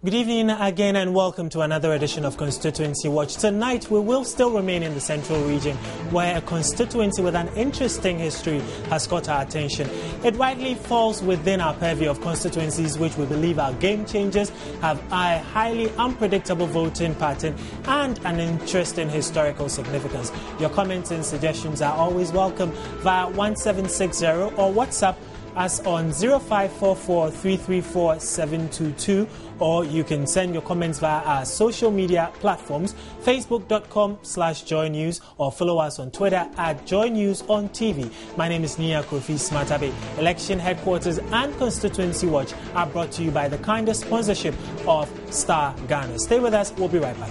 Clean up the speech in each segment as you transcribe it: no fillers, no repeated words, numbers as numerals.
Good evening again and welcome to another edition of Constituency Watch. Tonight we will still remain in the central region where a constituency with an interesting history has caught our attention. It rightly falls within our purview of constituencies which we believe are game changers, have a highly unpredictable voting pattern and an interesting historical significance. Your comments and suggestions are always welcome via 1760 or WhatsApp us on 0544 334 722, or you can send your comments via our social media platforms, facebook.com/joynews, or follow us on Twitter at joynewsontv. My name is Nia Kofi Smatabe. Election Headquarters and Constituency Watch are brought to you by the kind sponsorship of Star Ghana. Stay with us, we'll be right back.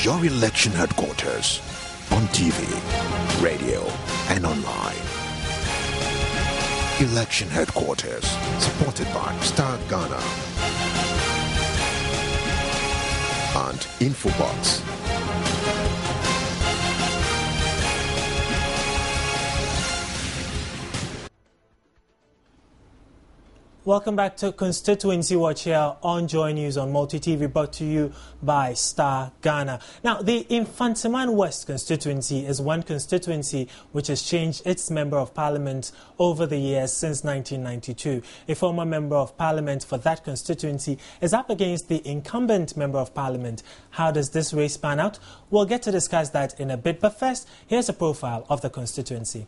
Your election headquarters on TV, radio, and online. Election headquarters supported by Star Ghana and Infobox. Welcome back to Constituency Watch here on Joy News on Multi TV, brought to you by Star Ghana. Now, the Infantiman West constituency is one constituency which has changed its member of parliament over the years since 1992. A former member of parliament for that constituency is up against the incumbent member of parliament. How does this race pan out? We'll get to discuss that in a bit, but first, here's a profile of the constituency.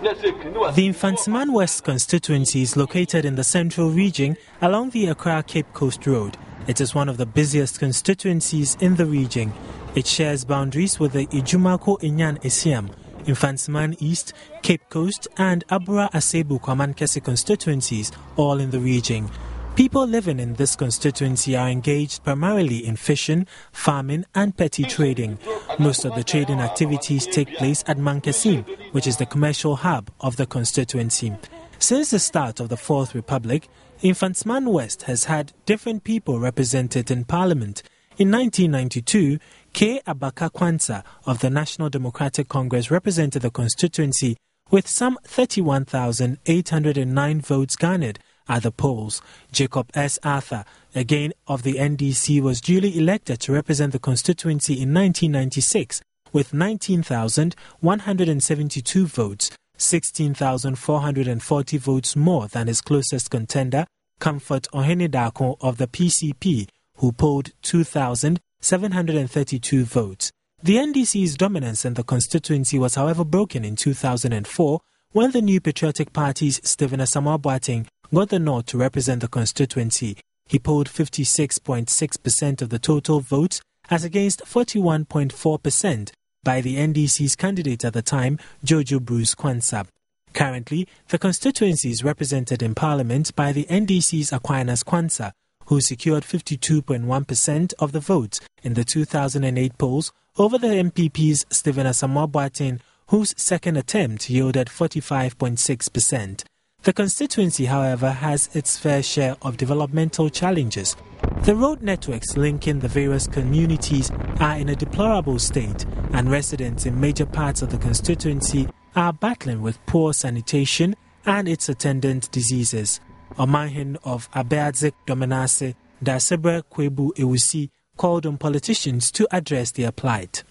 The Infantiman West constituency is located in the central region along the Accra Cape Coast Road. It is one of the busiest constituencies in the region. It shares boundaries with the Ijumako Inyan Esiam, Infantiman East, Cape Coast and Abura Asebu Kwamankese constituencies, all in the region. People living in this constituency are engaged primarily in fishing, farming and petty trading. Most of the trading activities take place at Mankesim, which is the commercial hub of the constituency. Since the start of the Fourth Republic, Infantiman West has had different people represented in Parliament. In 1992, K. Abaka Kwanza of the National Democratic Congress represented the constituency with some 31,809 votes garnered at the polls. Jacob S. Arthur, again of the NDC, was duly elected to represent the constituency in 1996 with 19,172 votes, 16,440 votes more than his closest contender, Comfort Ohenedako of the PCP, who polled 2,732 votes. The NDC's dominance in the constituency was, however, broken in 2004 when the New Patriotic Party's Stephen Asamoah Boateng got the nod to represent the constituency. He polled 56.6% of the total votes as against 41.4% by the NDC's candidate at the time, Jojo Bruce Kwanza. Currently, the constituency is represented in Parliament by the NDC's Aquinas Kwanza, who secured 52.1% of the votes in the 2008 polls over the MPP's Stephen Asamoah Boateng, whose second attempt yielded 45.6%. The constituency, however, has its fair share of developmental challenges. The road networks linking the various communities are in a deplorable state, and residents in major parts of the constituency are battling with poor sanitation and its attendant diseases. Omanhin of Abeadzik Dominase, Dasebre Kwebu Ewusi, called on politicians to address their plight.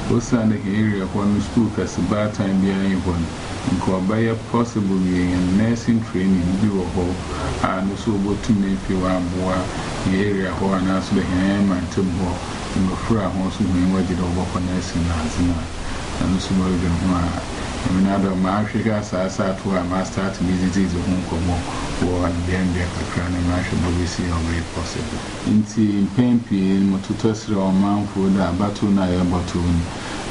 Also, the area one school has a bad time behind one, and Kobaya possibly in nursing training do a whole, and also go to make you the area who are now the ham and tumble, and the fra also when we did over for nursing and also Minado Marshika Sasa to a master to visit the home como or and then their cran and marshal obviously or very possible. Inti Pempi, Motutos or Mount for the Batuna Batun.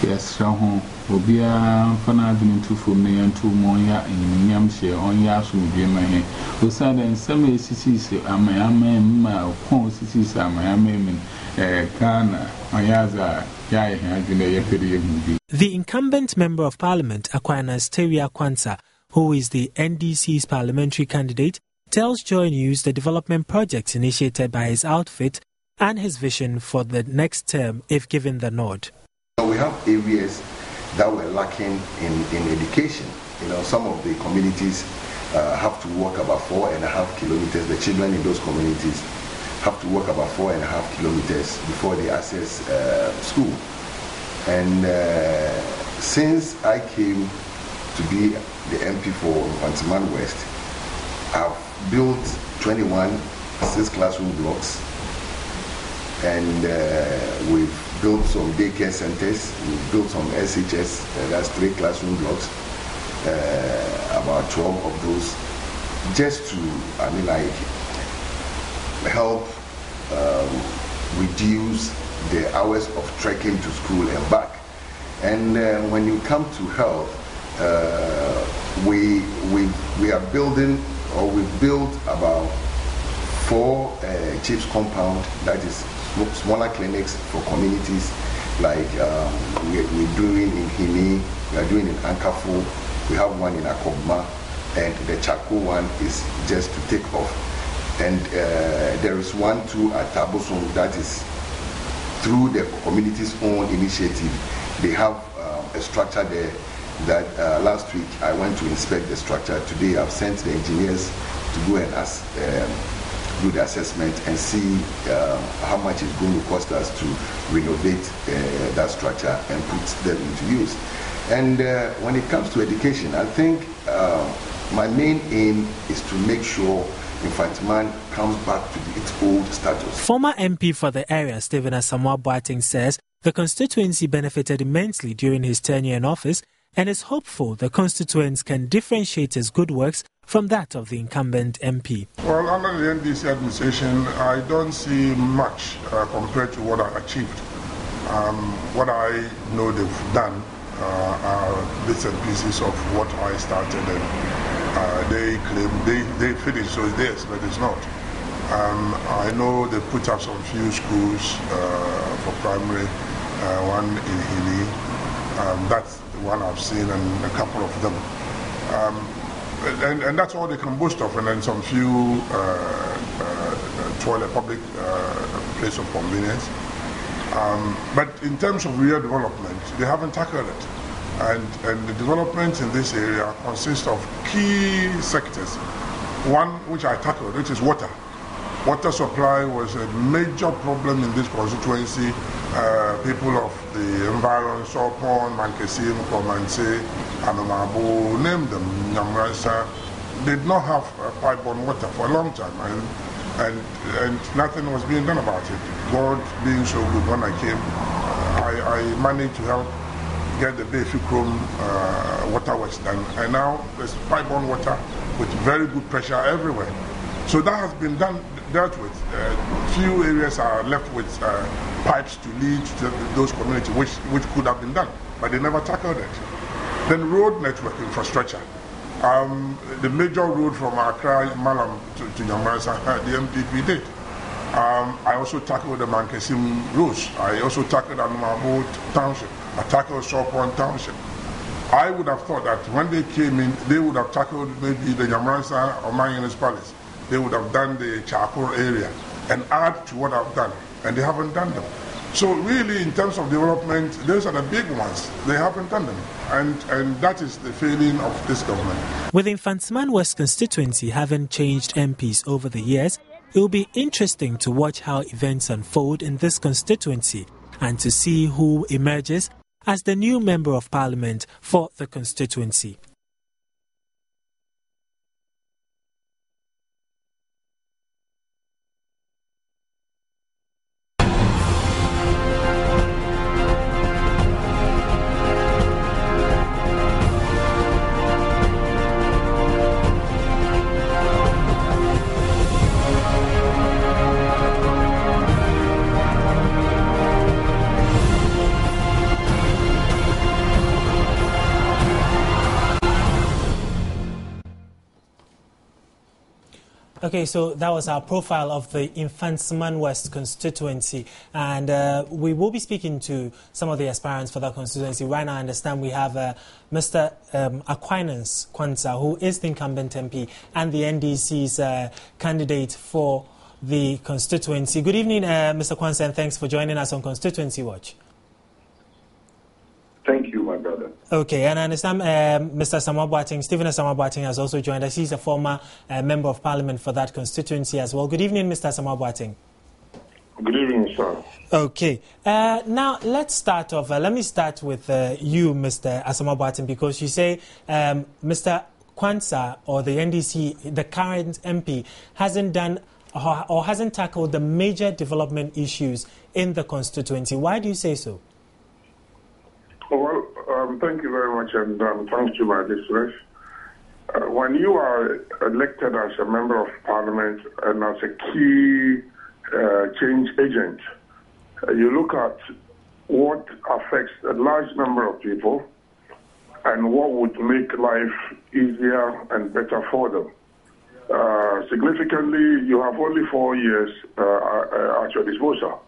Yes, home will be a fan avenue to for me and 2 more in Yamshire on Yasu be my head. Who said and some cities are my amen, my own cities are my amen, Kana, Ayaza, Yai, and the movie. The incumbent Member of Parliament, Aquinas Teria Kwanza, who is the NDC's parliamentary candidate, tells Joy News the development projects initiated by his outfit and his vision for the next term if given the nod. We have areas that were lacking in education. You know, some of the communities have to walk about 4.5 kilometers. The children in those communities have to walk about 4.5 kilometers before they access school. And since I came to be the MP for Infantiman West, I've built 21 6-classroom blocks, and we've built some daycare centers, we've built some SHS, that's 3 classroom blocks, about 12 of those, just to, help reduce the hours of trekking to school and back. And when you come to health, we are building, or we've built about 4 chiefs compound, that is smaller clinics for communities, like we're doing in Hini, we are doing in Ankafo, we have one in Akobma, and the Chako one is just to take off. And there is one too at Taboson, that is through the community's own initiative. They have a structure there that last week I went to inspect the structure. Today I've sent the engineers to go and do the assessment and see how much it's going to cost us to renovate that structure and put them into use. And when it comes to education, I think my main aim is to make sure Infantiman comes back to its old status. Former MP for the area, Stephen Asamoah Boateng, says the constituency benefited immensely during his tenure in office and is hopeful the constituents can differentiate his good works from that of the incumbent MP. Well, under the NDC administration, I don't see much compared to what I achieved. What I know they've done are bits and pieces of what I started, and they claim they finished, so it's theirs, but it's not. I know they put up some few schools for primary, one in Hili, that's the one I've seen, and a couple of them. And that's all they can boast of, and then some few toilet, public place of convenience. But in terms of real development, they haven't tackled it. And the development in this area consists of key sectors. One which I tackled, which is water. Water supply was a major problem in this constituency. People of the environs, Sopon, Mankesim, Komanse, Anomabu, name them, Nyamransa, did not have pipe-borne water for a long time, and nothing was being done about it. God being so good, when I came, I managed to help get the Bayfi Chrome water works done, and now there's pipe-borne water with very good pressure everywhere. So that has been dealt with. Few areas are left with pipes to lead to those communities, which could have been done, but they never tackled it. Then road network infrastructure. The major road from Accra, Malam to Nyamransa, the MPP did. I also tackled the Mankesim roads. I also tackled Anomabu Township. I tackled Sopon Township. I would have thought that when they came in, they would have tackled maybe the Nyamransa or Mayan's Palace. They would have done the Charcoal area and add to what I've done, and they haven't done them. So really, in terms of development, those are the big ones. They haven't done them, and that is the failing of this government. With Infantiman West constituency having changed MPs over the years, it will be interesting to watch how events unfold in this constituency and to see who emerges as the new Member of Parliament for the constituency. Okay, so that was our profile of the Infantsman West constituency, and we will be speaking to some of the aspirants for that constituency. Right now, I understand we have Mr. Aquinas Kwanzaa, who is the incumbent MP and the NDC's candidate for the constituency. Good evening, Mr. Kwanzaa, and thanks for joining us on Constituency Watch. Thank you, my brother. Okay, and I understand Mr. Asamoah Boateng, Stephen Asamoah Boateng has also joined us. He's a former member of parliament for that constituency as well. Good evening, Mr. Asamoah Boateng. Good evening, sir. Okay, now let's start off. Let me start with you, Mr. Asamoah Boateng, because you say Mr. Kwanzaa or the NDC, the current MP, hasn't done or hasn't tackled the major development issues in the constituency. Why do you say so? Well, thank you very much, and thanks to my listeners. When you are elected as a member of parliament and as a key change agent, you look at what affects a large number of people and what would make life easier and better for them. Significantly, you have only 4 years at your disposal.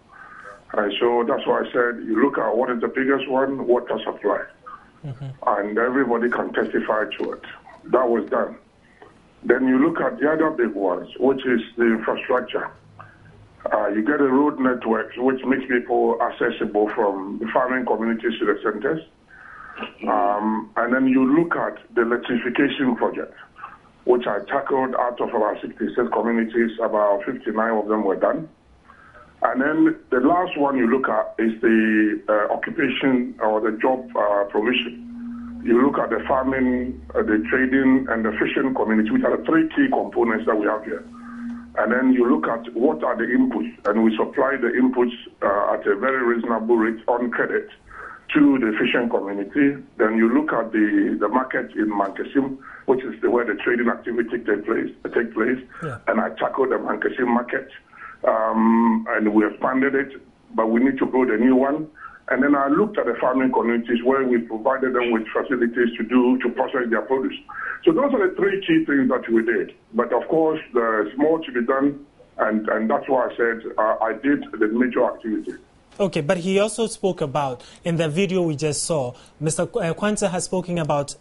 And so that's why I said you look at what is the biggest one, water supply. And everybody can testify to it. That was done. Then you look at the other big ones, which is the infrastructure. You get a road network which makes people accessible from the farming communities to the centers. And then you look at the electrification project, which I tackled out of about 66 communities, about 59 of them were done. And then the last one you look at is the occupation or the job provision. You look at the farming, the trading, and the fishing community, which are the 3 key components that we have here. And then you look at what are the inputs, and we supply the inputs at a very reasonable rate on credit to the fishing community. Then you look at the market in Mankasim, which is where the trading activity take place. Yeah. And I tackled the Mankasim market. And we expanded it, but we need to build a new one. And then I looked at the farming communities where we provided them with facilities to process their produce. So those are the 3 key things that we did. But of course, there's more to be done, and that's why I said I did the major activities. Okay, but he also spoke about, in the video we just saw, Mr. Kwanzaa has spoken about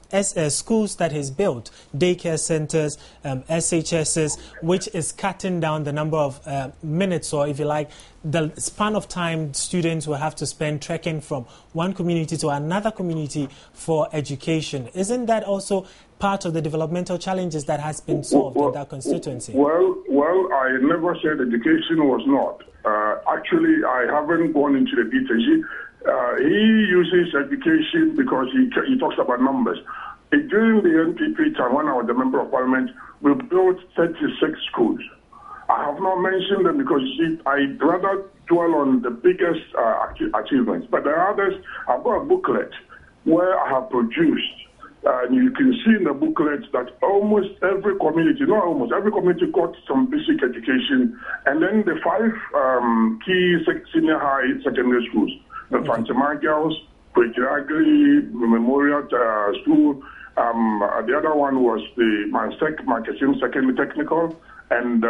schools that he's built, daycare centers, SHSs, which is cutting down the number of minutes, or if you like, the span of time students will have to spend trekking from one community to another community for education. Isn't that also part of the developmental challenges that has been solved in that constituency? Well, I never said education was not. Actually, I haven't gone into the details. He uses education because he talks about numbers. During the NPP time, when I was a member of parliament, we built 36 schools. I have not mentioned them because I'd rather dwell on the biggest achievements. But there are others. I've got a booklet where I have produced. And you can see in the booklet that almost every community, not almost, every community got some basic education. And then the 5 key senior high secondary schools, the Fantima Girls, Kwejiragli Memorial School. The other one was the Mankasim Secondary Technical, and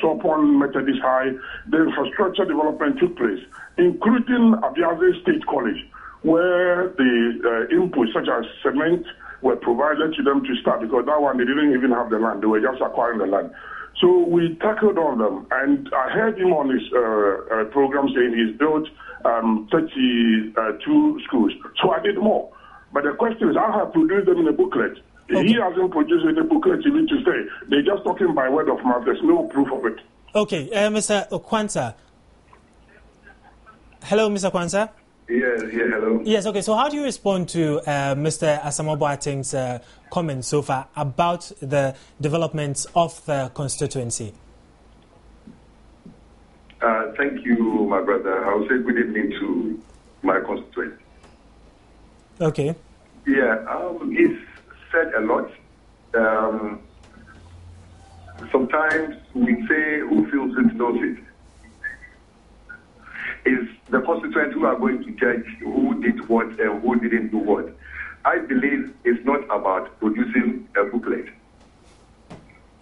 Sopon Methodist High. The infrastructure development took place, including Abiaze State College, where the inputs such as cement were provided to them to start, because that one they didn't even have the land, they were just acquiring the land. So we tackled all of them, and I heard him on his program saying he's built 32 schools. So I did more. But the question is, I have produced them in a booklet. Okay. He hasn't produced any booklet even to say. They're just talking by word of mouth. There's no proof of it. Okay, Mr. Kwanzaa. Hello, Mr. Kwanzaa. Yes, hello. Yes, okay. So how do you respond to Mr. Asamoah Boateng's comments so far about the developments of the constituency? Thank you, my brother. I will say good evening to my constituent. Okay. Yeah, he's said a lot. Sometimes we say who feels it knows it. Is the constituents who are going to judge who did what and who didn't do what. I believe it's not about producing a booklet.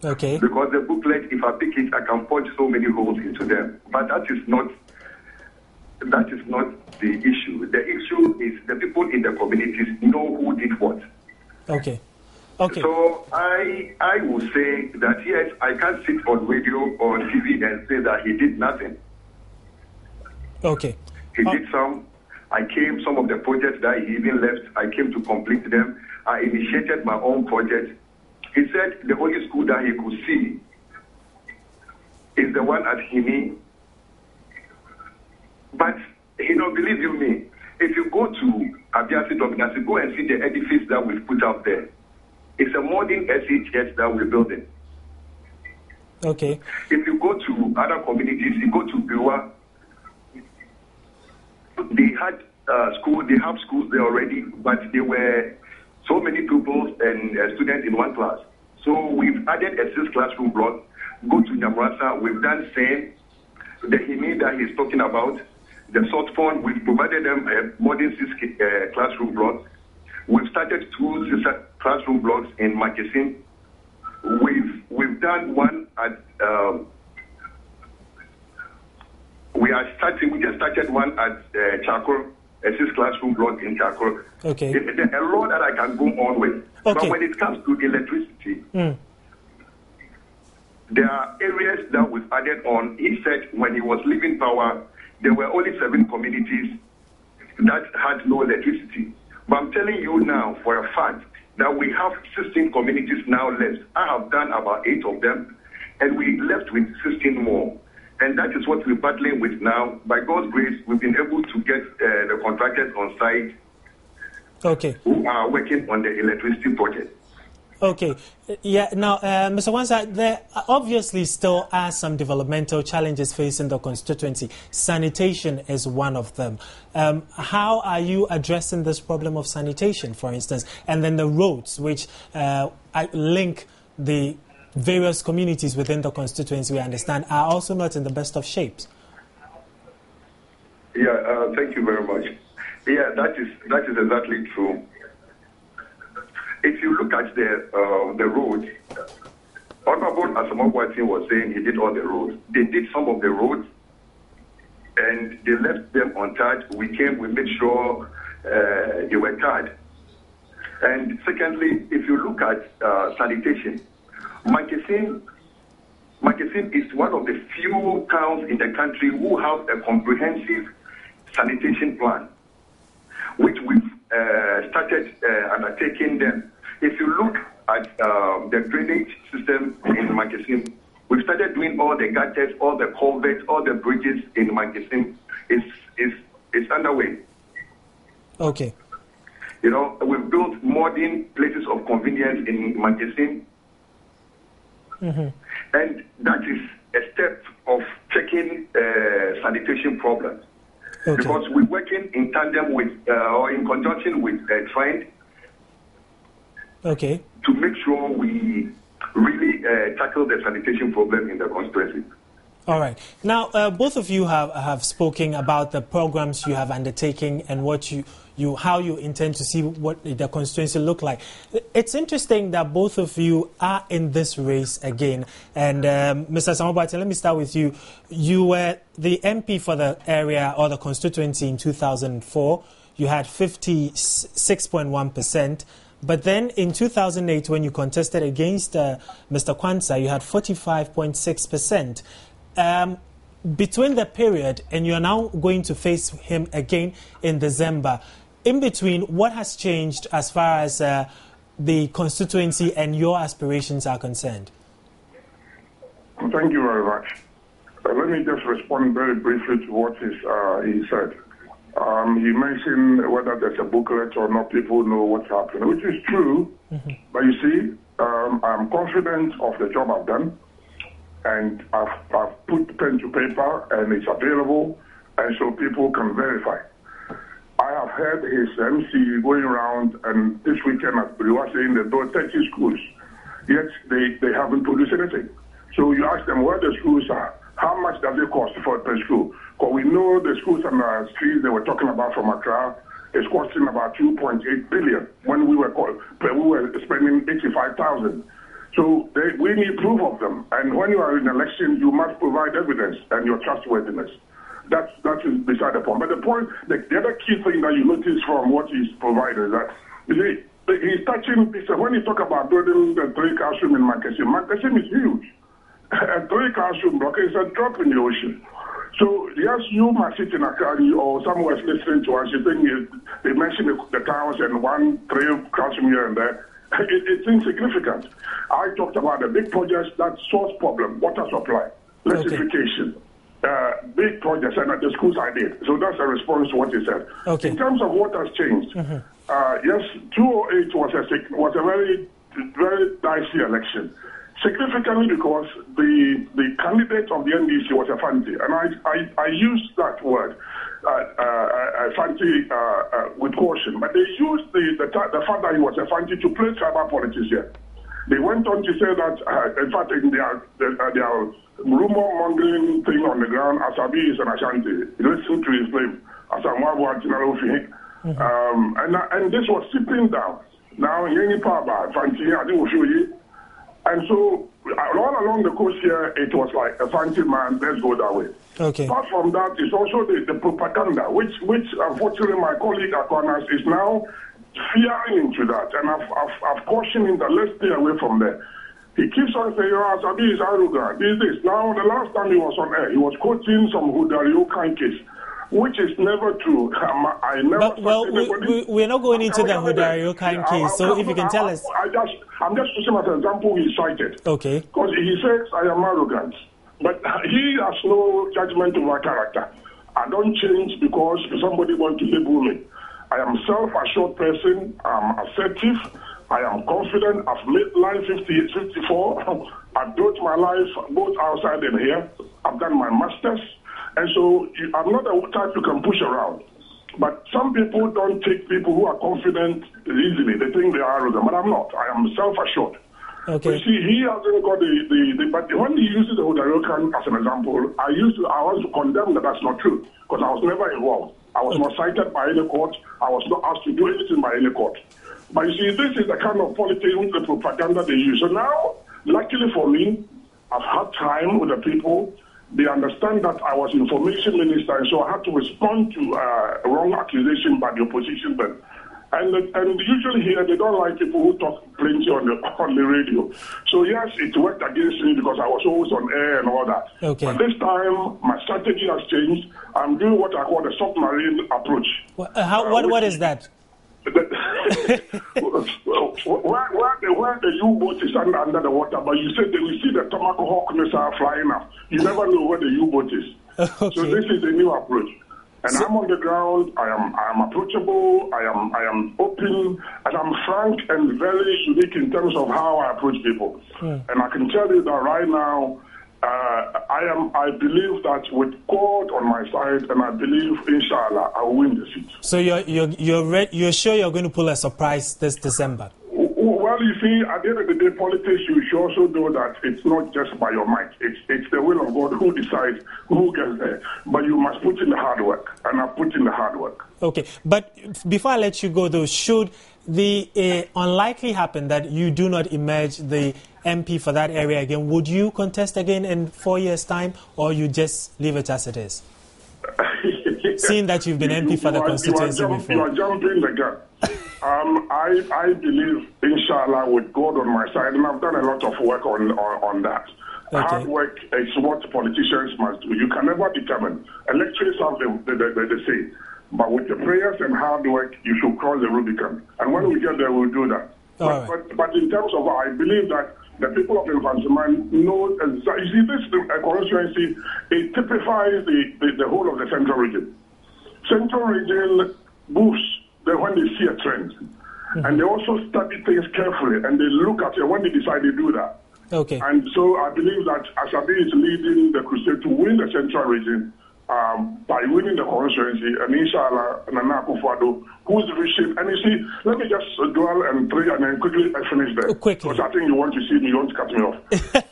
Okay. Because the booklet, if I pick it, I can punch so many holes into them. But that is not the issue. The issue is the people in the communities know who did what. Okay. Okay. So I will say that yes, I can't sit on radio or TV and say that he did nothing. Okay. He did some. Some of the projects that he even left, I came to complete them. I initiated my own project. He said the only school that he could see is the one at Himi. But he don't believe you me. If you go to Abiasi Dominance, go and see the edifice that we've put out there. It's a modern SHS that we're building. Okay. If you go to other communities, you go to Biwa, they had they have schools there already, but there were so many pupils and students in one class. So we've added a 6 classroom block. Go to Nyamrasa, we've done same. The Himi that he's talking about, the South Pond, we've provided them a modern 6 classroom block. We've started 2 classroom blocks in Makesim. We've done one at we just started one at Chakor, a 6 classroom block in Chakor. Okay. There's a lot that I can go on with. Okay. But when it comes to electricity, there are areas that we've added on. He said when he was leaving power, there were only 7 communities that had no electricity. But I'm telling you now for a fact that we have 16 communities now left. I have done about 8 of them, and we left with 16 more. And that is what we're battling with now. By God's grace, we've been able to get the contractors on site who are working on the electricity project. Okay. Yeah. Now, Mr. Wansa, there obviously still are some developmental challenges facing the constituency. Sanitation is one of them. How are you addressing this problem of sanitation, for instance, and then the roads which link the various communities within the constituency, we understand, are also not in the best of shapes? Yeah, thank you very much. Yeah, that is exactly true. If you look at the roads, Honorable Asamoah was saying he did all the roads. They did some of the roads, and they left them untouched. We made sure they were tied. And secondly, if you look at sanitation, Makesim is one of the few towns in the country who have a comprehensive sanitation plan, which we've started undertaking them. If you look at the drainage system in Makesim, we've started doing all the gutters, all the culverts, all the bridges in Makesim. It's underway. Okay. You know, we've built modern places of convenience in Makesim. And that is a step of checking sanitation problems. Okay. Because we're working in tandem with, or in conjunction with Trend to make sure we really tackle the sanitation problem in the constituency. All right. Now, both of you have spoken about the programs you have undertaken and what how you intend to see what the constituency look like. It's interesting that both of you are in this race again. And Mr. Asamoah, let me start with you. You were the MP for the area or the constituency in 2004. You had 56.1%. But then in 2008, when you contested against Mr. Kwanzaa, you had 45.6%. Between the period, and you're now going to face him again in December, in between, what has changed as far as the constituency and your aspirations are concerned? Thank you very much. Let me just respond very briefly to what he said. He mentioned whether there's a booklet or not, people know what's happening, which is true. But you see, I'm confident of the job I've done. And I've put pen to paper, and it's available, and so people can verify. I have heard his MC going around, and this weekend at Briwa saying they built 30 schools, yet they haven't produced anything. So you ask them where the schools are, how much does it cost for per school? Because we know the schools and the streets they were talking about from Accra is costing about 2.8 billion when we were spending 85,000. So we need proof of them. And when you are in election, you must provide evidence and your trustworthiness. That is beside the point. But the point, the other key thing that you notice from what he's provided is that he's touching, when you talk about building the 3 classroom in Mankasim is huge. A 3 classroom block is a drop in the ocean. So, yes, you might sit in a car or somewhere listening to us, you think they mention the towns and 1-3 classroom here and there. It's insignificant. I talked about the big projects that source problem, water supply, electrification, big projects, and at the schools I did. So that's a response to what he said. Okay. In terms of what has changed, yes, 2008 was a very, very dicey election. Significantly because the candidate of the NDC was a Fanti, and I used that word, Fanti, with caution. But they used the fact that he was a Fanti to play tribal politics here. They went on to say that, in fact, in their rumor-mongering thing on the ground, Asabi is an Ashanti. Listen to his name, Asamoah General. And this was sitting down. Now, Yengi Paba, Fanti, I think we'll show you. And so, all along the coast here, it was like a fancy man, let's go that way. Okay. Apart from that, it's also the propaganda, which unfortunately my colleague Akwanas is now fearing into that. And I've cautioned him that let's stay away from there. He keeps on saying, Asabi is arrogant, this. Now, the last time he was on air, he was quoting some Hudario case, which is never true. I never. We're not going into the Hudario case. So if you can tell us, I'm just using as an example he cited. Okay. Because he says I am arrogant, but he has no judgment of my character. I don't change because somebody wants to label me. I am self-assured person. I'm assertive. I am confident. I've made life 54. I've built my life both outside and here. I've done my masters. And so I'm not the type you can push around. But some people don't take people who are confident easily. They think they are arrogant, but I'm not. I am self-assured. Okay. But see, he hasn't got but when he uses the Hudarokan as an example, I want to condemn that that's not true, because I was never involved. I was not cited by any court. I was not asked to do anything by any court. But you see, this is the kind of politics with the propaganda they use. So now, luckily for me, I've had time with the people. They understand that I was information minister, and so I had to respond to wrong accusation by the opposition then. And usually here, they don't like people who talk plenty on the radio. So yes, it worked against me because I was always on air and all that. Okay. But this time, my strategy has changed. I'm doing what I call the submarine approach. What is that? Where the U-boat is under the water, but you said that we see the Tomahawk missile flying up. You never know where the U-boat is. Okay. So this is a new approach. And I'm on the ground, I am approachable, I am open, and I'm frank and very unique in terms of how I approach people. And I can tell you that right now, I believe that with God on my side, and I believe, inshallah, I will win the seat. So you're sure you're going to pull a surprise this December? Well, you see, at the end of the day, politics, you should also know that it's not just by your might. It's the will of God who decides who gets there. But you must put in the hard work, and I put in the hard work. Okay, but before I let you go, though, should the unlikely happen that you do not emerge the MP for that area again, would you contest again in 4 years' time, or you just leave it as it is? Seeing that you've been MP for the constituency before. You are jumping the gun. I believe, inshallah, with God on my side, and I've done a lot of work on that. Okay. Hard work is what politicians must do. You can never determine. Electorates have the say. But with the prayers and hard work, you should cross the Rubicon. And when we get there, we'll do that. But in terms of, I believe that the people of Infantsiman know, you see, this constituency, it typifies the whole of the central region. Central region boosts when they see a trend. And they also study things carefully, and they look at it when they decide to do that. Okay. And so I believe that Asabi is leading the crusade to win the central region by winning the constituency, and inshallah, Nana Akufo-Addo, who's reshaped. And you see, let me just dwell and pray and then quickly finish there. Quickly. Because I think you want to see me, you want to cut me off.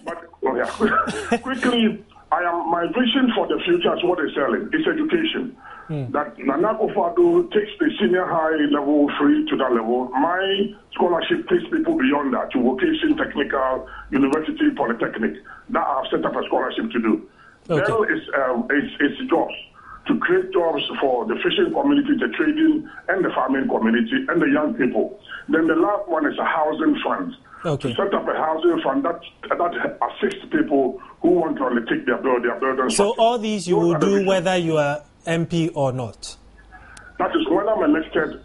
But quickly, my vision for the future is what is selling. It's education. that Nana Akufo-Addo takes the senior high level free to that level. My scholarship takes people beyond that to vocation, technical, university, polytechnic. That I've set up a scholarship to do. Okay. Then it's jobs, to create jobs for the fishing community, the trading, and the farming community, and the young people. Then the last one is a housing fund. Okay. To set up a housing fund that assists people who want to undertake their building. So all these you will do whether you are MP or not? That is when I'm elected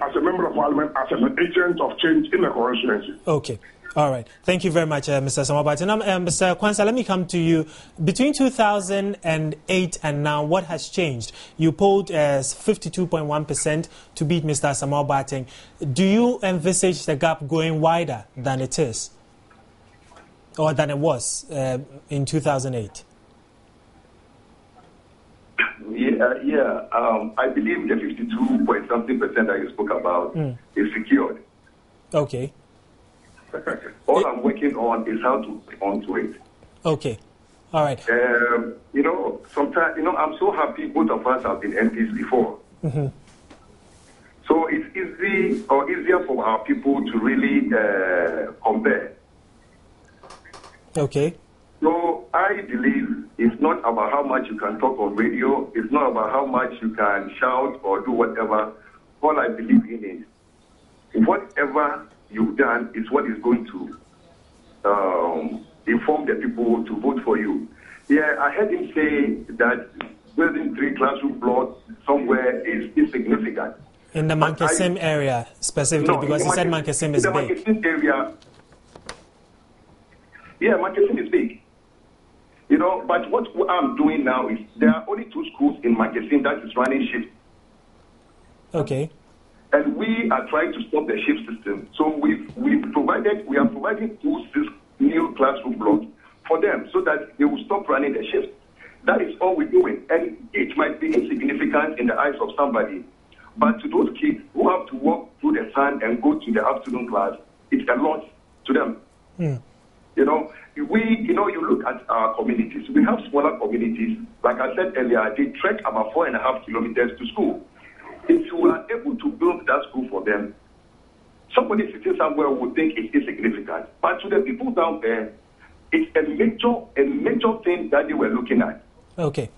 as a member of parliament, as an agent of change in the constituency. Okay. All right. Thank you very much, Mr. Asamoah Boateng. Mr. Kwanzaa, let me come to you. Between 2008 and now, what has changed? You polled as 52.1% to beat Mr. Asamoah Boateng. Do you envisage the gap going wider than it is, or than it was in 2008? I believe the 52-point-something% that you spoke about is secured. Okay. All I'm working on is how to get onto it. Okay. All right. Sometimes, I'm so happy both of us have been MPs before. Mm-hmm. So it's easier for our people to really compare. Okay. So I believe it's not about how much you can talk on radio. It's not about how much you can shout or do whatever. All I believe in is whatever you've done is what is going to inform the people to vote for you. Yeah, I heard him say that building 3 classroom blocks somewhere is insignificant. In the Mankesim area specifically, because he said Mankesim is big. The Mankesim area, Mankesim is big. But what I'm doing now is there are only 2 schools in Mankesim that is running shift. Okay. And we are trying to stop the shift system. So we are providing 2 new classroom blocks for them so that they will stop running the shift. That is all we're doing. And it might be insignificant in the eyes of somebody. But to those kids who have to walk through the sun and go to the afternoon class, it's a lot to them. You look at our communities. We have smaller communities. Like I said earlier, they trek about 4.5 kilometers to school. If you are able to build that school for them, somebody sitting somewhere would think it's insignificant. But to the people down there, it's a major thing that they were looking at. Okay.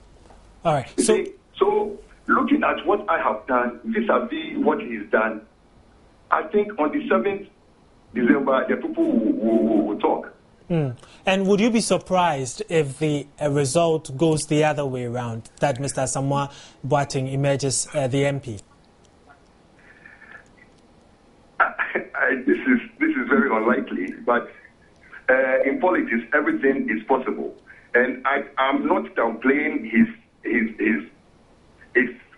All right. So looking at what I have done vis-a-vis what he's done, I think on the 7th December, the people will talk. And would you be surprised if the result goes the other way around, that Mr. Asamoah Boateng emerges the MP? This is very unlikely, but in politics, everything is possible. And I'm not downplaying his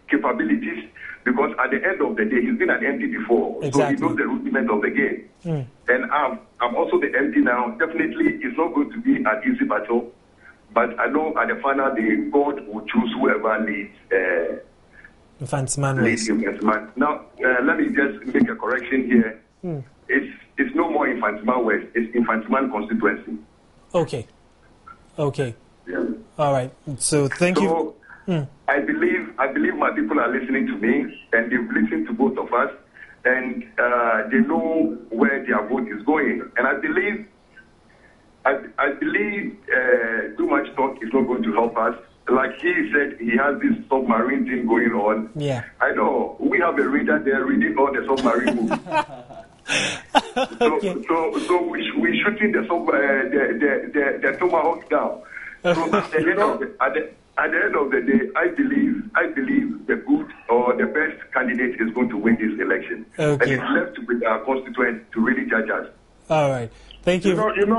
capabilities, because at the end of the day, he's been an MP before, exactly. So he knows the rudiment of the game. And I'm also the MP now. Definitely, it's not going to be an easy battle, but I know at the final day, God will choose whoever leads Infantsman. Now, let me just make a correction here. It's no more Infantsman West. It's Infantsman Constituency. Okay. Yeah. All right. So thank you. I believe my people are listening to me, and they've listened to both of us, and they know where their vote is going. And I believe too much talk is not going to help us. Like he said, he has this submarine thing going on. Yeah. I know. We have a reader there reading all the submarine movies. Okay. So we're shooting the tomahawk down. So at the end of the day, I believe the good or the best candidate is going to win this election. Okay. And it's left with our constituents to really judge us. All right. Thank you. Can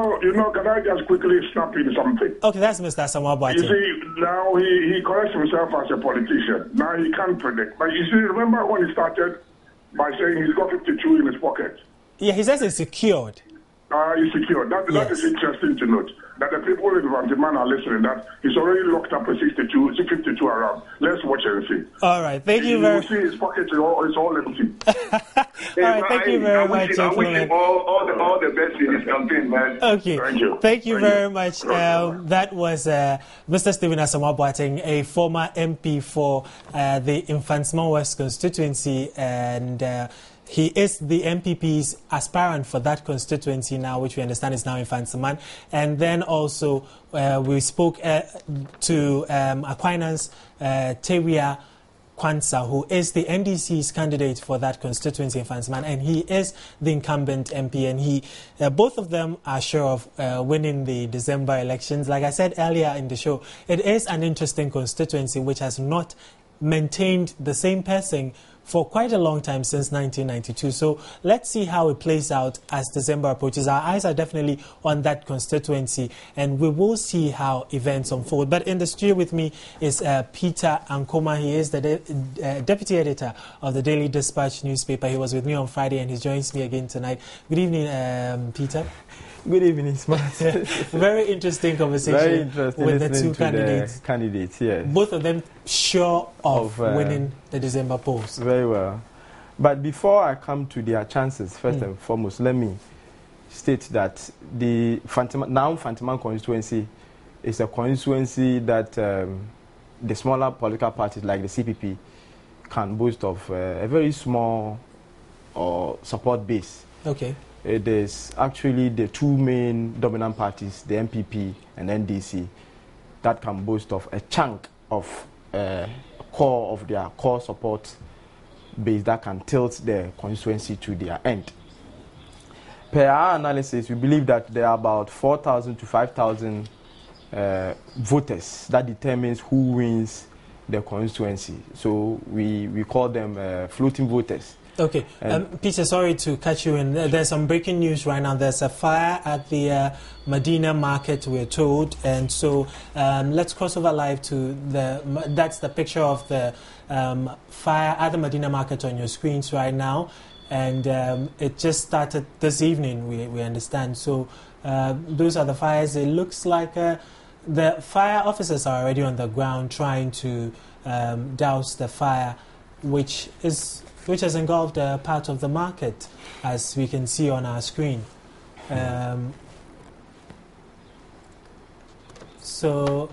I just quickly snap in something? Okay, that's Mr. Asamoah Boateng. You see, now he corrects himself as a politician. Now he can't predict. But you see, remember when he started by saying he's got 52 in his pocket? Yeah, he says it's secured. is secure. That is interesting to note. That the people in Vantiman are listening. That he's already locked up a 52 around. Let's watch and see. All right, thank you very much. You will see his pocket is all empty. All right, thank you very much, I wish him all the best in his campaign, man. Okay, thank you very much. That was Mr. Stephen Asamoah Boateng, a former MP for the Infantsman West constituency, and he is the MPP's aspirant for that constituency now, which we understand is now in Infantsman. And then also we spoke to Aquinas Teria Kwanzaa, who is the NDC's candidate for that constituency in Infantsman, and he is the incumbent MP, and both of them are sure of winning the December elections. Like I said earlier in the show, it is an interesting constituency which has not maintained the same person for quite a long time, since 1992. So let's see how it plays out as December approaches. Our eyes are definitely on that constituency, and we will see how events unfold. But in the studio with me is Peter Ankoma. He is the deputy editor of the Daily Dispatch newspaper. He was with me on Friday, and he joins me again tonight. Good evening, Peter. Good evening, Smart. Very interesting conversation with the two candidates. Yes. Both of them sure of winning the December polls. Very well. But before I come to their chances, first and foremost, let me state that the Fantiman constituency is a constituency that the smaller political parties like the CPP can boast of a very small support base. Okay. It is actually the two main dominant parties, the MPP and NDC, that can boast of a chunk of core of their core support base that can tilt the constituency to their end. Per our analysis, we believe that there are about 4,000 to 5,000 voters that determines who wins the constituency. So we call them floating voters. Okay, Peter, sorry to catch you in. There's some breaking news right now. There's a fire at the Medina market, we're told, and so let's cross over live to that's the picture of the fire at the Medina market on your screens right now, and it just started this evening, we understand. So those are the fires. It looks like the fire officers are already on the ground trying to douse the fire, which has engulfed part of the market, as we can see on our screen. So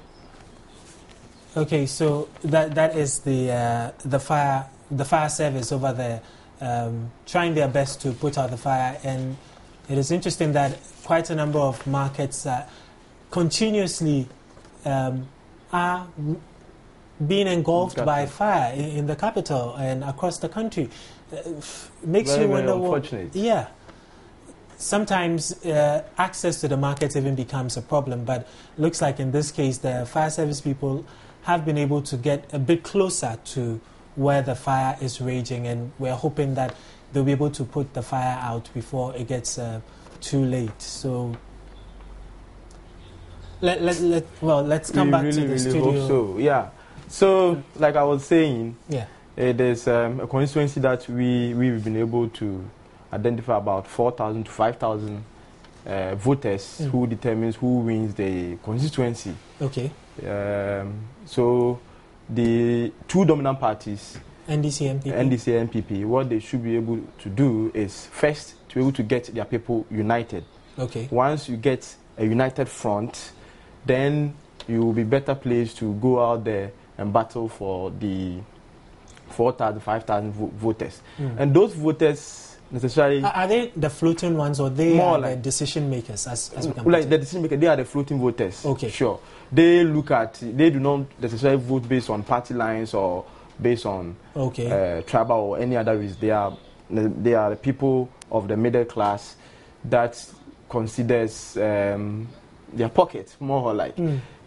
that is the fire service over there, trying their best to put out the fire. And it is interesting that quite a number of markets continuously are being engulfed by fire in the capital and across the country. Makes you wonder what. Yeah. Sometimes access to the markets even becomes a problem, but looks like in this case the fire service people have been able to get a bit closer to where the fire is raging, and we're hoping that they'll be able to put the fire out before it gets too late. So let's come back to the studio. Hope so. Yeah. So, like I was saying, it is a constituency that we've been able to identify about 4,000 to 5,000 voters who determines who wins the constituency. Okay. So, the two dominant parties, NDC and MPP, what they should be able to do is first to be able to get their people united. Okay. Once you get a united front, then you will be better placed to go out there and battle for the 4,000, 5,000 voters. And those voters necessarily... Are they the floating ones, or they are like the decision makers? As we can like the decision makers, they are the floating voters. Okay. Sure. They do not necessarily vote based on party lines or based on tribal or any other reason. They are the people of the middle class that considers their pockets, more or like.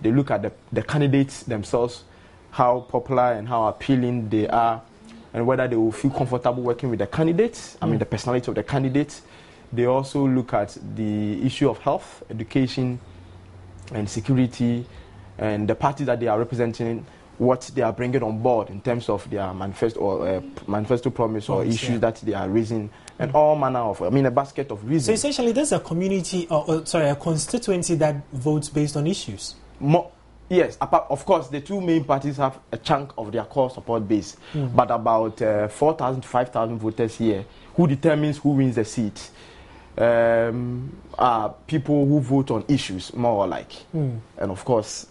They look at the candidates themselves, how popular and how appealing they are, and whether they will feel comfortable working with the candidates, the personality of the candidates. They also look at the issue of health, education, and security, and the party that they are representing what they are bringing on board in terms of their manifesto promise or issues that they are raising, and all manner of, a basket of reasons. So essentially, there's a community, a constituency that votes based on issues. Yes, of course, the two main parties have a chunk of their core support base, but about 4,000 to 5,000 voters here, who determines who wins the seat, are people who vote on issues, more or like. And of course,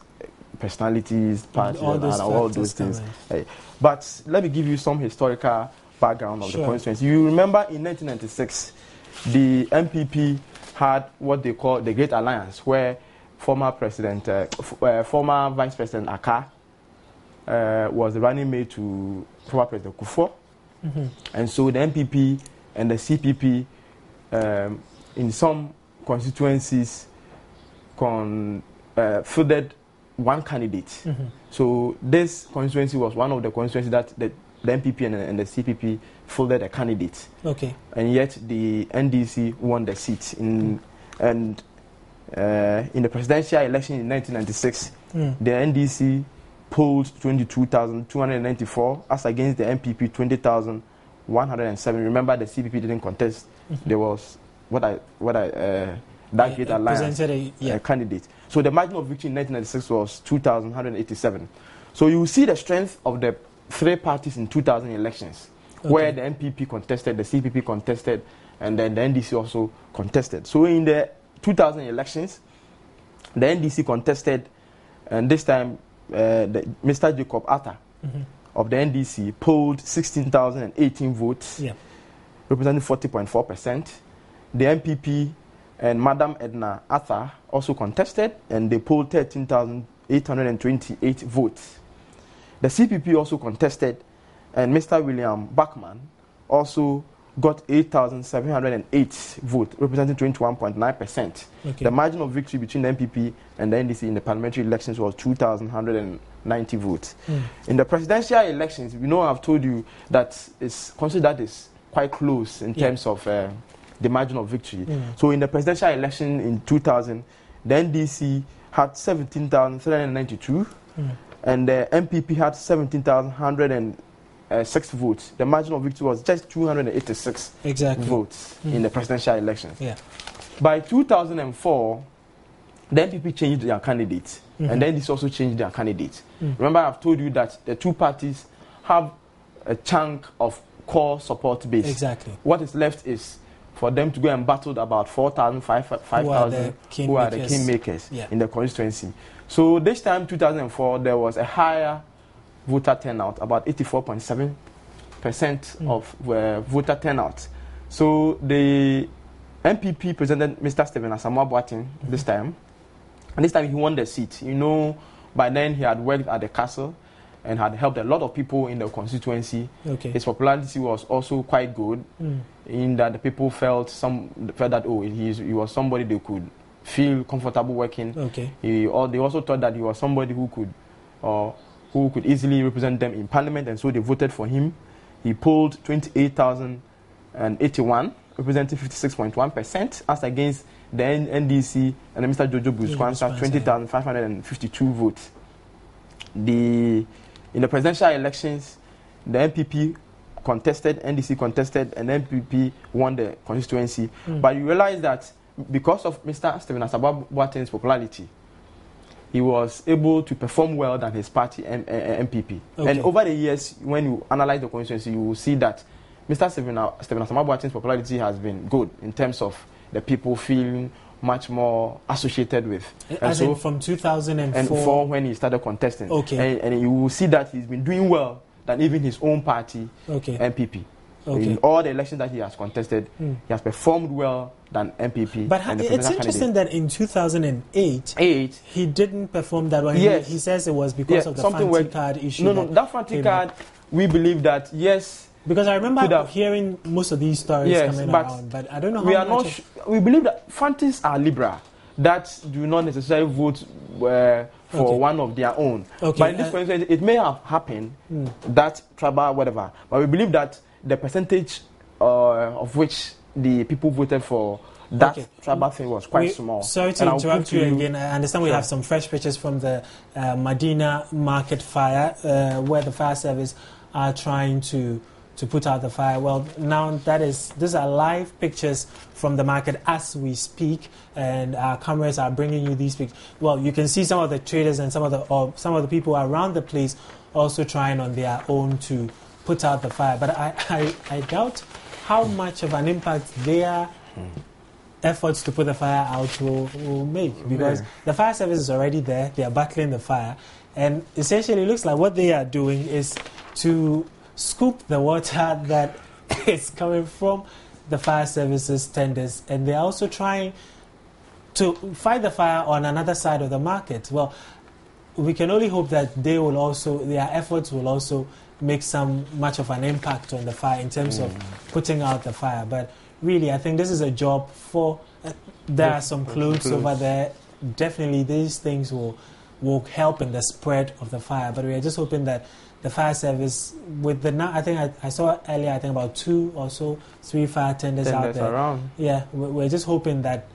personalities, parties, and all those things. But let me give you some historical background of the constituency. You remember in 1996, the MPP had what they call the Great Alliance, where former Vice President Aka was the running mate to former President Kufuor. And so the MPP and the CPP in some constituencies fielded one candidate. So this constituency was one of the constituencies that the MPP and the CPP fielded a candidate. And yet the NDC won the seat. In the presidential election in 1996, the NDC polled 22,294 as against the MPP 20,107. Remember, the CPP didn't contest. There was that Great Alliance candidate. So the margin of victory in 1996 was 2,187. So you see the strength of the three parties in 2000 elections, where the MPP contested, the CPP contested, and then the NDC also contested. So in the 2000 elections, the NDC contested, and this time Mr. Jacob Atta of the NDC polled 16,018 votes, representing 40.4%. The MPP and Madam Edna Atta also contested, and they polled 13,828 votes. The CPP also contested, and Mr. William Bachman also got 8,708 votes, representing 21.9%. The margin of victory between the MPP and the NDC in the parliamentary elections was 2,190 votes. In the presidential elections, I've told you that it's considered that is quite close in terms of the margin of victory. So in the presidential election in 2000, the NDC had 17,392, and the MPP had 17,106 votes. The margin of victory was just 286 votes in the presidential elections. By 2004, the MPP changed their candidates, and then this also changed their candidates. Remember, I've told you that the two parties have a chunk of core support base. What is left is for them to go and battle about 4,000, 5,000 who are the kingmakers in the constituency. So this time, 2004, there was a higher voter turnout, about 84.7% of voter turnout. So the MPP presented Mr. Stephen Asamoah Boateng this time, and this time he won the seat. By then he had worked at the castle and had helped a lot of people in the constituency. His popularity was also quite good, in that the people felt that he was somebody they could feel comfortable working. They also thought that he was somebody who could easily represent them in parliament, and so they voted for him. He polled 28,081, representing 56.1%, as against the NDC and Mr. Jojo Buskwansa, 20,552 votes. In the presidential elections, the MPP contested, NDC contested, and MPP won the constituency. But you realize that because of Mr. Stephen Asamoah Boateng's popularity, he was able to perform well than his party, MPP. And over the years, when you analyze the constituency, you will see that Mr. Stephen Asamoah Boateng's popularity has been good in terms of the people feeling much more associated with. As in from 2004 when he started contesting. And you will see that he's been doing well than even his own party, MPP. In all the elections that he has contested, he has performed well than MPP. But it's interesting that in 2008, he didn't perform that well. He says it was because of the Fanti card issue. No, that Fanti card, we believe that, yes. Because I remember hearing most of these stories coming around, but I don't know how we believe that Fantis are liberal, that do not necessarily vote for one of their own. But in this context, it may have happened, that tribal, whatever. But we believe that the percentage of which the people voted for that tribal thing was quite small. Sorry to interrupt you again. I understand we have some fresh pictures from the Medina Market fire, where the fire service are trying to put out the fire. Well, now these are live pictures from the market as we speak, and our cameras are bringing you these pictures. Well, you can see some of the traders and some of the people around the place also trying on their own to put out the fire. But I doubt how much of an impact their efforts to put the fire out will make, because the fire service is already there. They are battling the fire, and essentially it looks like what they are doing is to scoop the water that is coming from the fire services tenders, and they're also trying to fight the fire on another side of the market. Well, we can only hope that their efforts will also make much of an impact on the fire in terms of putting out the fire. But really, I think this is a job for there are some clothes over there. Definitely these things will help in the spread of the fire, but we are just hoping that the fire service, with I think I saw earlier, I think about 2 or so, 3 fire tenders out there. Around. Yeah, we're just hoping that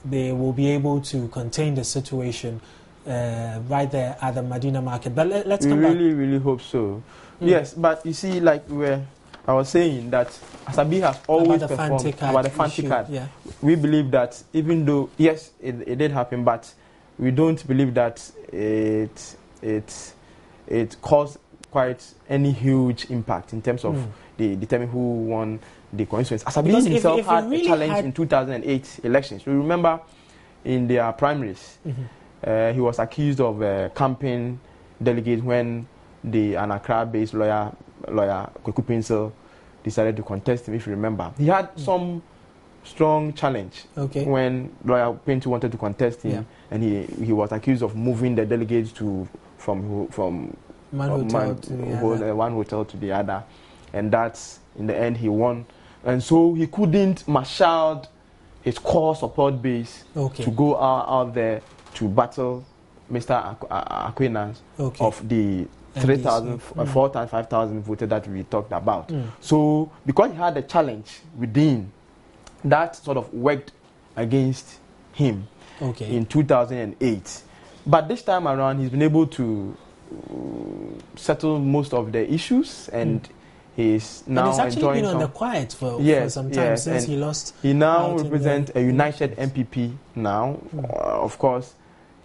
they will be able to contain the situation right there at the Medina Market. But let's come back. We really hope so. Yes, but you see, like I was saying that Asabi has always performed about the Fanti card. Yeah. We believe that even though, yes, it did happen, but we don't believe that it caused quite any huge impact in terms of determining who won the constituency. Asabi himself had a challenge in 2008 elections. We remember in their primaries, he was accused of campaign delegate when an Accra-based lawyer Kweku Pinsel decided to contest him, if you remember. He had some strong challenge when lawyer Pinsel wanted to contest him, and he was accused of moving the delegates from one hotel to the other, and that's in the end he won, and so he couldn't marshal his core support base to go out there to battle Mr. Aquinas of the 3,000, 4,000, 5,000 voters that we talked about. So because he had a challenge within, that sort of worked against him in 2008. But this time around, he's been able to settle most of the issues, and he's now and it's actually been on the quiet for some time since he lost. He now represents a united MPP now. Of course,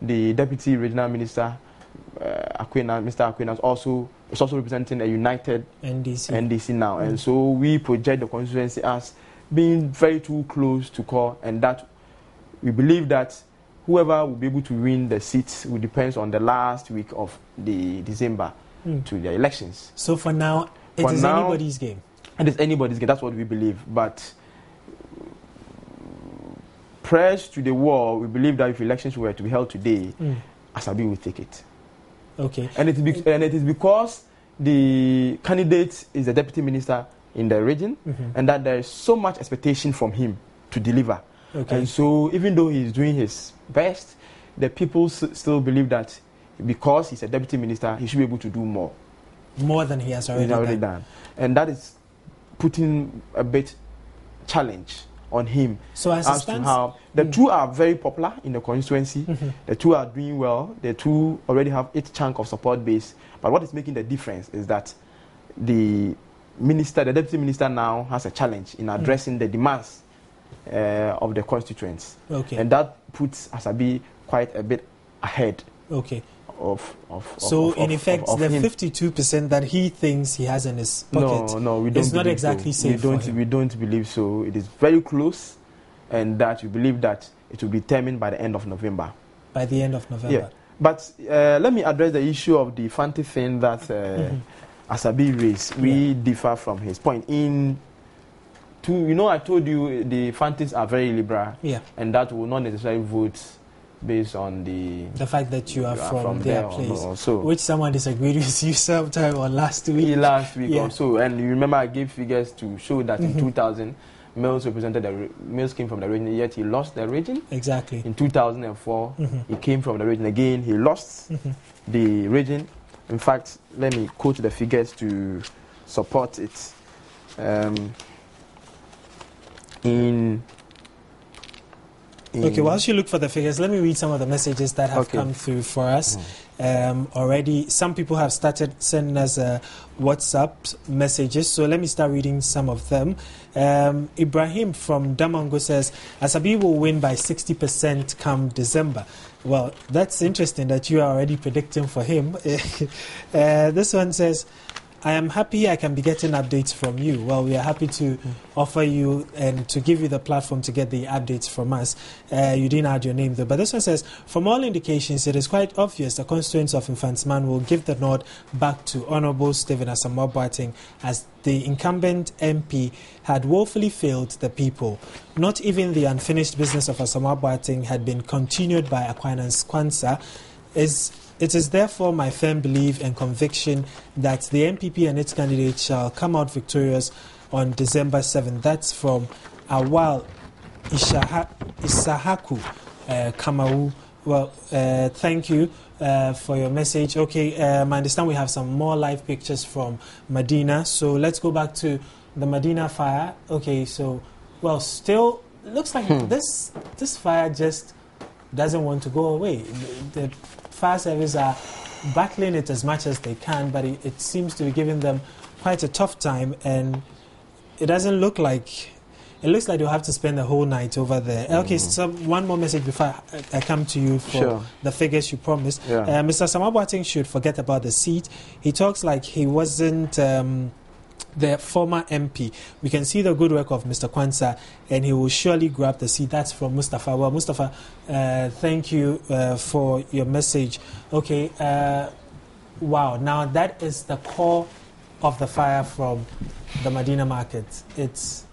the Deputy Regional Minister, Mr. Aquinas, is also representing a united NDC now. And so we project the constituency as being very too close to core, and that we believe that whoever will be able to win the seats will depend on the last week of the December to the elections. So for now, it is anybody's game. It is anybody's game. That's what we believe. But press to the wall, we believe that if elections were to be held today, Asabi will take it. Okay. And it is because the candidate is the deputy minister in the region, and that there is so much expectation from him to deliver. And so even though he's doing his best, the people still believe that because he's a deputy minister, he should be able to do more. More than he has already done. And that is putting a bit challenge on him. So as to how the two are very popular in the constituency. The two are doing well. The two already have its chunk of support base. But what is making the difference is that the deputy minister now has a challenge in addressing the demands of the constituents. And that puts Asabi quite a bit ahead. So in effect, the 52% that he thinks he has in his pocket we don't. It's not exactly safe for him. We don't believe so. It is very close, and that we believe that it will be determined by the end of November. By the end of November. Yeah. But let me address the issue of the Fanti thing that Asabi raised. We differ from his point. I told you the Fantis are very liberal, and that will not necessarily vote based on the fact that you are from their place, which someone disagreed with you sometime or last week or so. And you remember I gave figures to show that in 2000 Mills came from the region, yet he lost the region. Exactly. In 2004 he came from the region again, he lost the region. In fact, let me quote the figures to support it. In Okay, whilst you look for the figures, let me read some of the messages that have come through for us. Already, some people have started sending us WhatsApp messages, so let me start reading some of them. Ibrahim from Damango says, Asabi will win by 60% come December. Well, that's interesting that you are already predicting for him. This one says, I am happy I can be getting updates from you. Well, we are happy to offer you and to give you the platform to get the updates from us. You didn't add your name though. But this one says, from all indications, it is quite obvious the constituents of Infantsman will give the nod back to Honourable Stephen Asamoah Boateng, as the incumbent MP had woefully failed the people. Not even the unfinished business of Asamoah Boateng had been continued by Aquinas Kwanzaa. It is therefore my firm belief and conviction that the NPP and its candidates shall come out victorious on December 7th. That's from Awal Isahaku Kamau. Well, thank you for your message. Okay, I understand we have some more live pictures from Medina. So let's go back to the Medina fire. Okay, so, well, still looks like this fire just doesn't want to go away. The fire service are battling it as much as they can, but it seems to be giving them quite a tough time, and it doesn't look like, it looks like they'll have to spend the whole night over there. Okay, so one more message before I come to you for the figures you promised. Mr. Asamoah Boateng should forget about the seat. He talks like he wasn't the former MP. We can see the good work of Mr. Kwanzaa, and he will surely grab the seat. That's from Mustafa. Well, Mustafa, thank you for your message. Okay, wow. Now that is the core of the fire from the Medina market. It's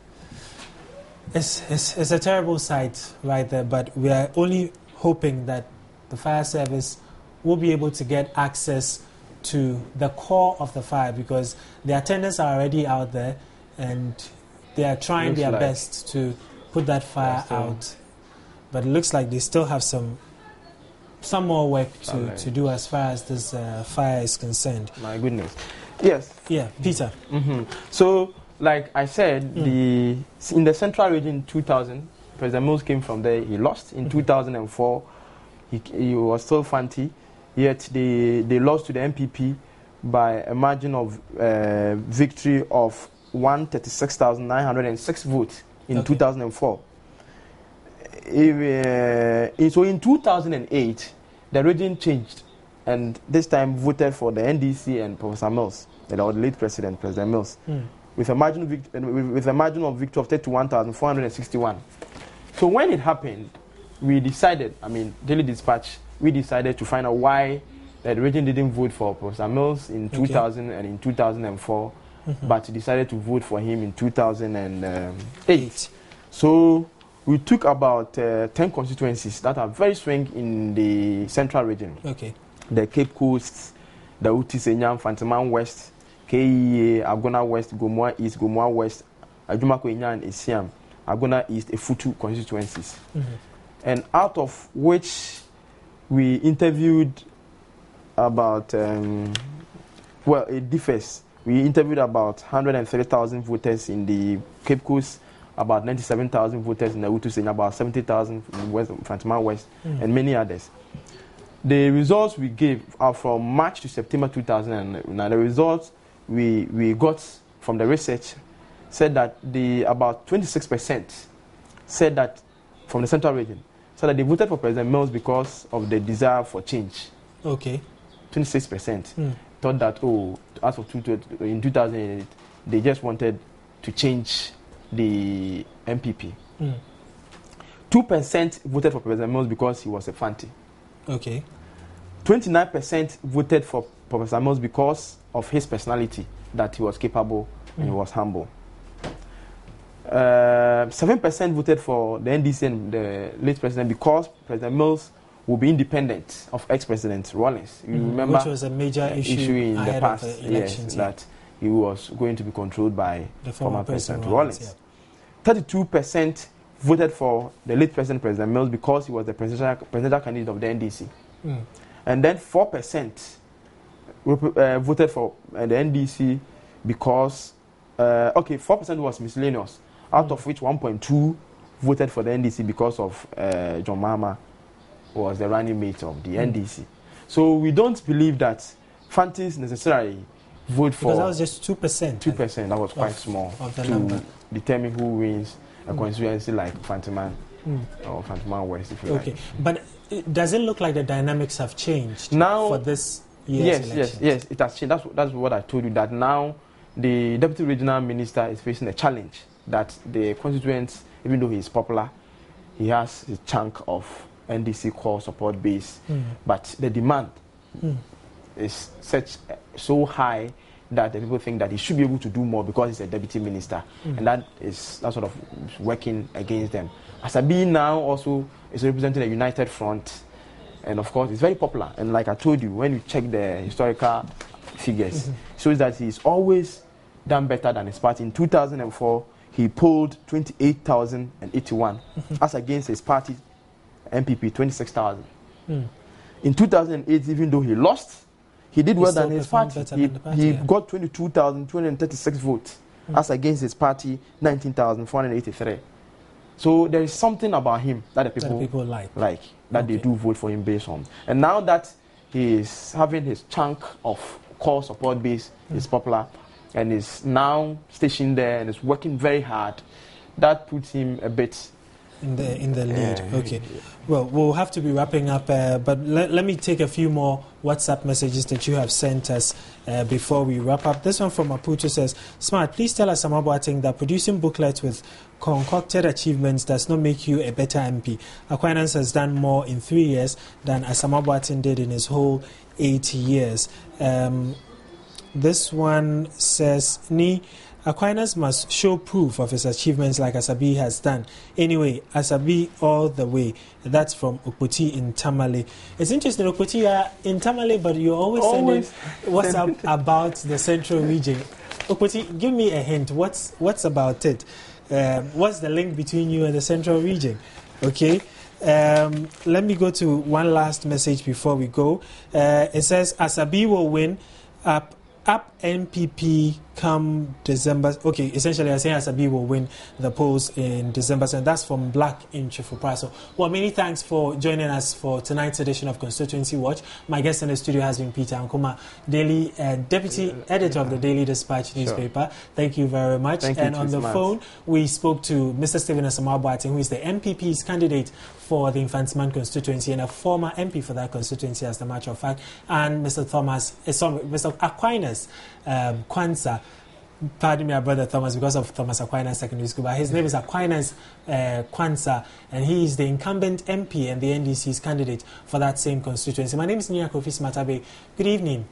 a terrible sight right there, but we are only hoping that the fire service will be able to get access to the core of the fire, because the attendants are already out there and they are trying their best to put that fire out. But it looks like they still have some more work to do as far as this fire is concerned. My goodness. Yes. Yeah, Peter. So, like I said, in the central region 2000, President Mills came from there. He lost in 2004. He was still Fanti. Yet they lost to the MPP by a margin of victory of 136,906 votes in 2004. So in 2008, the region changed, and this time voted for the NDC and Professor Mills, the late President Mills, with a margin of victory of 31,461. So when it happened, we decided, Daily Dispatch, we decided to find out why the region didn't vote for Professor Mills in 2000 and in 2004, but decided to vote for him in 2008. So we took about 10 constituencies that are very swing in the central region. The Cape Coast, the Uti Senyam, Fantaman West, KEA, Agona West, Gomoa East, Gomoa West, Ajumako Inya and Esiam, Agona East, Efutu constituencies. And out of which we interviewed about, it differs. We interviewed about 130,000 voters in the Cape Coast, about 97,000 voters in the Utusenya, about 70,000 in West, Fantaman West, and many others. The results we gave are from March to September 2009. Now, the results we got from the research said that about 26% said that from the central region, so that they voted for President Mills because of the desire for change. 26% thought that, as of in 2008, they just wanted to change the MPP. 2% voted for President Mills because he was a Fanti. 29% voted for Professor Mills because of his personality, that he was capable and he was humble. 7% voted for the NDC and the late president because President Mills will be independent of ex-president Rawlings. You remember, which was a major issue in the past, the elections, that he was going to be controlled by the former President Rawlings. 32% voted for the late President Mills because he was the presidential candidate of the NDC. And then 4% voted for the NDC because, 4% was miscellaneous, out of which 1.2 voted for the NDC because of John Mahama was the running mate of the NDC. So we don't believe that Fantis necessarily vote for... Because that was just 2%. 2%, that was quite small to determine who wins a constituency like Fantiman or Fantiman West, if you like. But does it look like the dynamics have changed now for this year's election? Yes, it has changed. That's what I told you, that now the Deputy Regional Minister is facing a challenge that the constituents, even though he is popular, he has a chunk of NDC core support base, but the demand is so high that the people think that he should be able to do more because he's a deputy minister, and that sort of working against them. Asabi now also is representing a united front, and of course it's very popular. And like I told you, when you check the historical figures, shows that he's always done better than his party. In 2004, he polled 28,081, as against his party MPP 26,000. In 2008, even though he lost, he did well than his party. He got 22,236 votes, as against his party 19,483. So there is something about him that the people like that they do vote for him based on. And now that he is having his chunk of core support base, is popular, and is now stationed there and is working very hard, that puts him a bit in the lead. Well, we'll have to be wrapping up, but let me take a few more WhatsApp messages that you have sent us before we wrap up. This one from Maputo says, Smart, please tell us, Asamoah Boateng, that producing booklets with concocted achievements does not make you a better MP. Aquinas has done more in 3 years than Asamoah Boateng did in his whole 8 years. This one says, Aquinas must show proof of his achievements like Asabi has done. Anyway, Asabi all the way. That's from Okpoti in Tamale. It's interesting, Okpoti, you are in Tamale, but you're always sending what's up about the central region. Okpoti, give me a hint. What's about it? What's the link between you and the central region? Okay. Let me go to one last message before we go. It says, Asabi will win up NPP come December. Okay, essentially I say Asabi will win the polls in December, and that's from Black in Chifupraso. Well, many thanks for joining us for tonight's edition of Constituency Watch. My guest in the studio has been Peter Ankuma, Deputy Editor of the Daily Dispatch newspaper. Thank you very much. And on the phone, we spoke to Mr. Stephen Asamoah Boateng, who is the MPP's candidate for the Infantsman constituency and a former MP for that constituency, as a matter of fact, and Mr. Aquinas Kwanzaa. Pardon me, our brother Thomas, because of Thomas Aquinas Secondary School, but his name is Aquinas Kwanzaa, and he is the incumbent MP and the NDC's candidate for that same constituency. My name is Nia Kofi Smatabe. Good evening.